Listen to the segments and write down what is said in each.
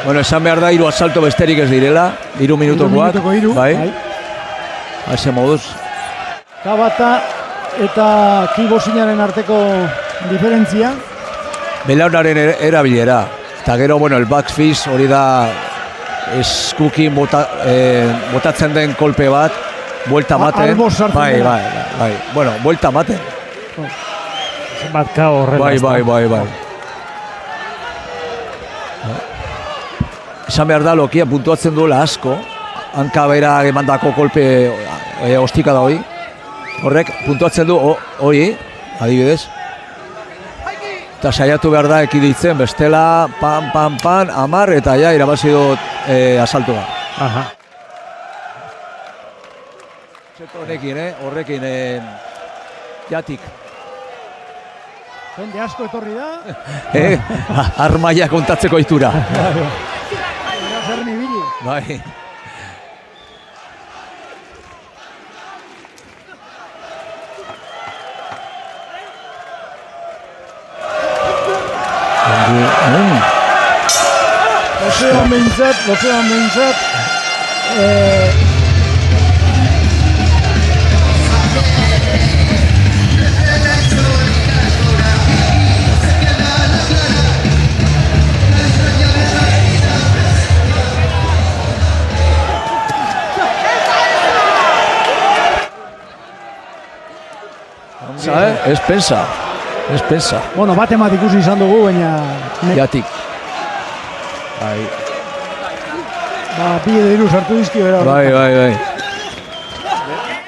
Bueno, esan behar da, 3 asalto besterik ez direla, 3 minutokoak. Bai. Hase moduz. Kabata eta Kibosinaren arteko diferentzia. Belaunaren erabilera. Eta gero, bueno, el backfish hori da eskukin botatzen den kolpe bat, buelta maten. Bai. Bueno, buelta maten. Zenbat kao horrela. Bai. Esan behar da, Lokia puntuatzen duela asko, hanka bera emandako kolpe ostika da hori. Horrek, puntuatzen du hori, adibidez. Eta saiatu behar da ekiditzen, bestela, pan, 10 eta ja, irabazi dut asaltua. Aha. Zeto horrekin, jatik. Jende asko etorri da. Armaia kontatzeko itura. Zer nibili. Bai. Lozean behintzat. Ez pensa. Bueno, bat ikusi izan dugu, baina... Jatik. Bai. Bi edo 3 sartu dizkio era. Bai.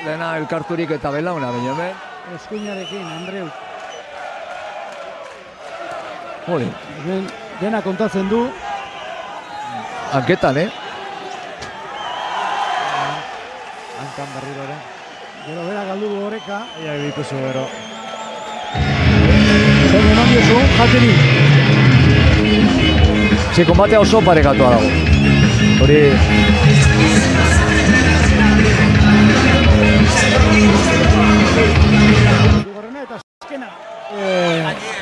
Dena elkarturik eta belauna, Benjamin. Eskuinarekin, Andreu. Jolin. Dena kontatzen du. Hanketan, Hankan berriro ere. Gero bera galdu du horeka. Ia dituzu gero. Zer eman diozu, jateri. Kombatea oso parekatua dago. Hori... Dugarrena eta azkena.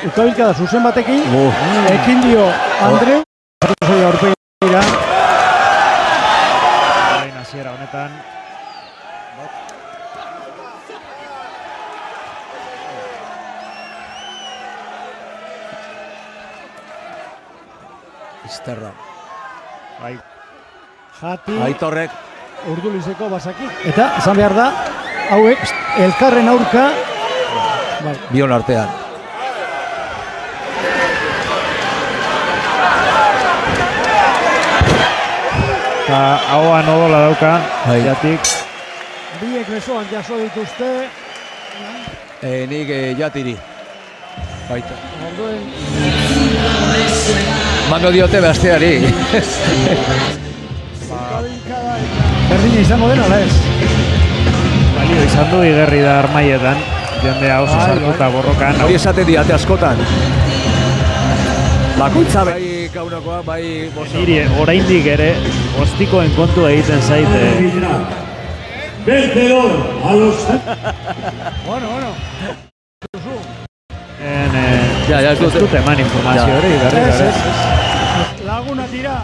Ukabilka da zuzen batekin. Ekin dio Andreu. Zoi aurpegira. Orain hasiera honetan. Izterra. Bai. Jati. Aitorrek. Urdulizeko basaki. Eta, esan behar da, hauek elkarren aurka. Bion artean. Eta hauan odola dauka, jatik. Biek besoak jaso dituzte. Nik jatiri. Baita. Orduen... Mano diote besteari. Berdina izango dena, ala ez? Balio izan du igerri da armaietan. Jendea oso sartuta borrokan. Hori esaten diate askotan. Bakoitza bai kaunakoa, bai bosa. Niri oraindik ere ostikoen kontu egiten zaite. Vencedor a los... Bueno. Ez dut eman informazio hori, berri. Laguna tira.